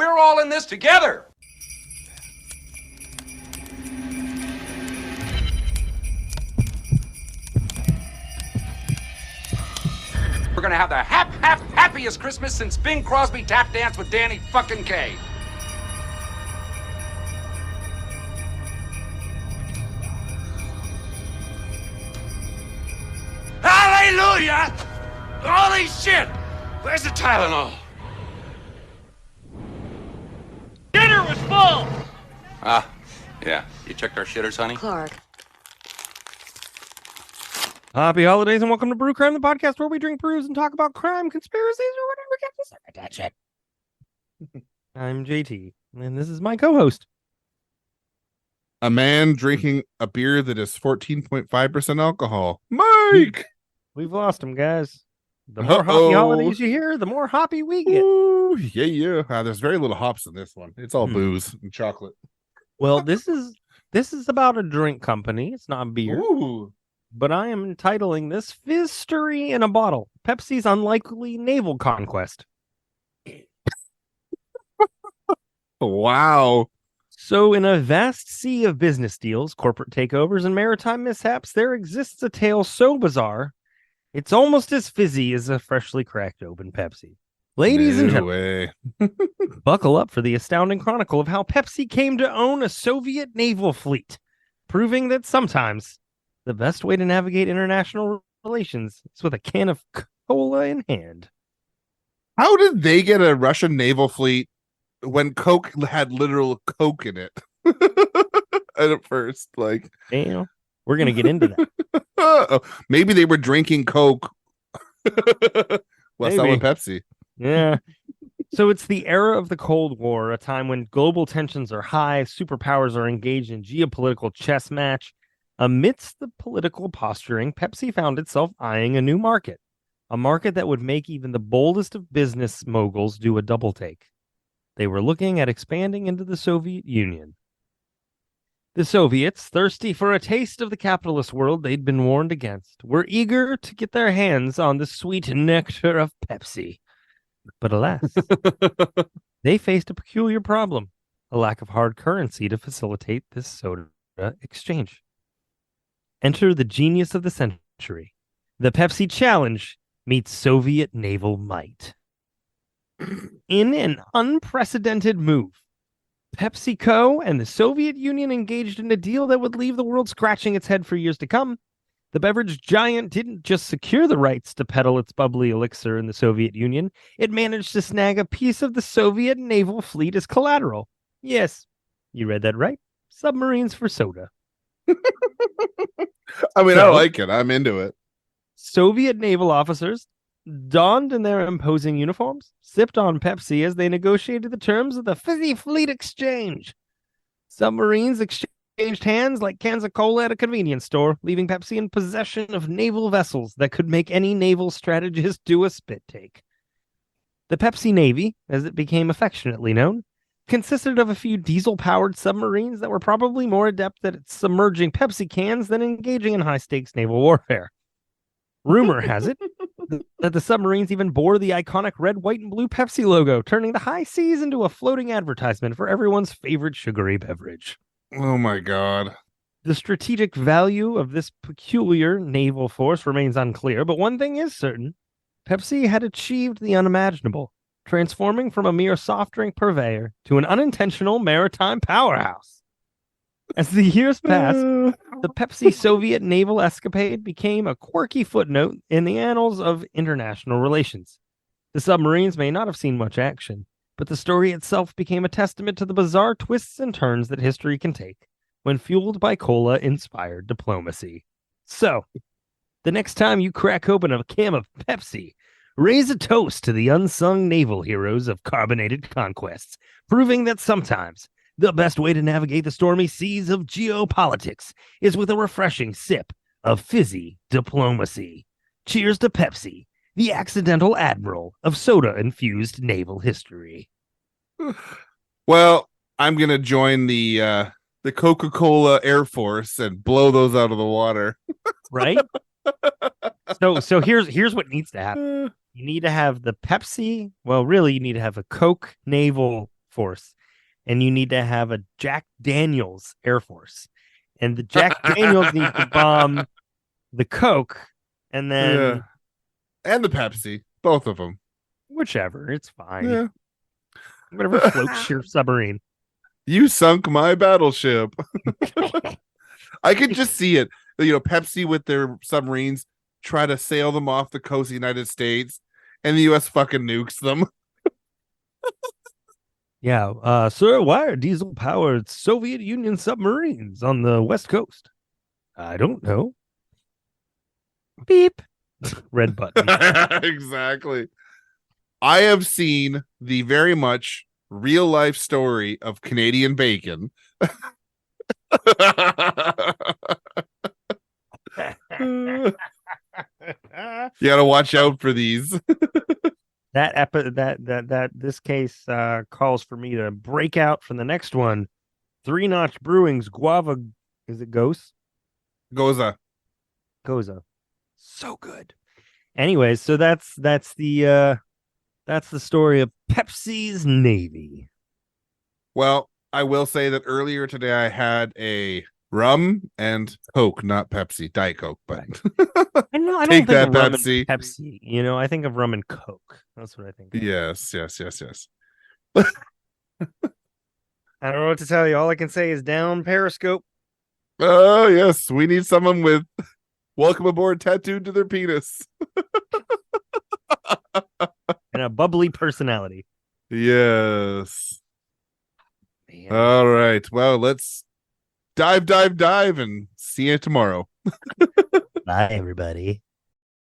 We're all in this together. We're gonna have the happiest Christmas since Bing Crosby tap danced with Danny fucking Kaye. Hallelujah! Holy shit! Where's the Tylenol? Dinner was full! Yeah. You checked our shitters, honey? Clark. Happy holidays and welcome to Brew Crime, the podcast where we drink brews and talk about crime, conspiracies, or whatever gets us our attention. I'm JT, and this is my co-host. A man drinking a beer that is 14.5% alcohol. Mike! We've lost him, guys. The more hoppy holidays you hear, the more hoppy we get. Ooh, yeah. There's very little hops in this one. It's all booze and chocolate. Well, this is about a drink company. It's not beer. Ooh. But I am entitling this Fizz-tory in a bottle. Pepsi's unlikely naval conquest. Wow. So in a vast sea of business deals, corporate takeovers, and maritime mishaps, there exists a tale so bizarre, it's almost as fizzy as a freshly cracked open Pepsi. Ladies and gentlemen, buckle up for the astounding chronicle of how Pepsi came to own a Soviet naval fleet, proving that sometimes the best way to navigate international relations is with a can of cola in hand. How did they get a Russian naval fleet when Coke had literal Coke in it? At first, like, Damn, we're going to get into that. Maybe they were drinking Coke while selling Pepsi. Yeah. So it's the era of the Cold War, a time when global tensions are high, superpowers are engaged in geopolitical chess match. Amidst the political posturing, Pepsi found itself eyeing a new market, a market that would make even the boldest of business moguls do a double take. They were looking at expanding into the Soviet Union. The Soviets, thirsty for a taste of the capitalist world they'd been warned against, were eager to get their hands on the sweet nectar of Pepsi. But alas, they faced a peculiar problem, a lack of hard currency to facilitate this soda exchange. Enter the genius of the century. The Pepsi Challenge meets Soviet naval might. In an unprecedented move, PepsiCo and the Soviet Union engaged in a deal that would leave the world scratching its head for years to come. The beverage giant didn't just secure the rights to peddle its bubbly elixir in the Soviet Union, it managed to snag a piece of the Soviet naval fleet as collateral. Yes, you read that right. Submarines for soda. I mean, I like it. I'm into it. Soviet naval officers, donned in their imposing uniforms, sipped on Pepsi as they negotiated the terms of the Fizzy Fleet Exchange. Submarines exchanged hands like cans of cola at a convenience store, leaving Pepsi in possession of naval vessels that could make any naval strategist do a spit take. The Pepsi Navy, as it became affectionately known, consisted of a few diesel-powered submarines that were probably more adept at submerging Pepsi cans than engaging in high-stakes naval warfare. Rumor has it that the submarines even bore the iconic red, white, and blue Pepsi logo, turning the high seas into a floating advertisement for everyone's favorite sugary beverage. Oh my God. The strategic value of this peculiar naval force remains unclear, but one thing is certain. Pepsi had achieved the unimaginable, transforming from a mere soft drink purveyor to an unintentional maritime powerhouse. As the years passed, the Pepsi Soviet naval escapade became a quirky footnote in the annals of international relations. The submarines may not have seen much action, but the story itself became a testament to the bizarre twists and turns that history can take when fueled by cola-inspired diplomacy. So, the next time you crack open a can of Pepsi, raise a toast to the unsung naval heroes of carbonated conquests, proving that sometimes the best way to navigate the stormy seas of geopolitics is with a refreshing sip of fizzy diplomacy. Cheers to Pepsi, the accidental admiral of soda-infused naval history. Well, I'm going to join the Coca-Cola Air Force and blow those out of the water. Right? So here's what needs to happen. You need to have the Pepsi. Well, really, you need to have a Coke naval Force, and you need to have a Jack Daniels Air Force, and the Jack Daniels needs to bomb the Coke, and then Yeah. And the Pepsi, both of them. whichever, it's fine. Yeah. Whatever floats your submarine. You sunk my battleship. I could just see it. Pepsi with their submarines try to sail them off the coast of the United States, and the U.S. fucking nukes them. Yeah, sir, why are diesel-powered Soviet Union submarines on the West Coast? I don't know. Beep. Red button. Exactly. I have seen the very much real life story of Canadian bacon. You gotta watch out for these. This case calls for me to break out from the next one. 3-Notch Brewing's guava. Is it Ghost? Goza. So good. Anyways, so that's the story of Pepsi's Navy. Well, I will say that earlier today I had a rum and Coke, not Pepsi, Diet Coke, but I don't Take think that, of rum Pepsi. and Pepsi. I think of rum and Coke. That's what I think of. yes. I don't know what to tell you. All I can say is down Periscope. Oh, yes. We need someone with welcome aboard tattooed to their penis. And a bubbly personality. Yes. Man. All right. Well, let's dive, and see you tomorrow. Bye, everybody.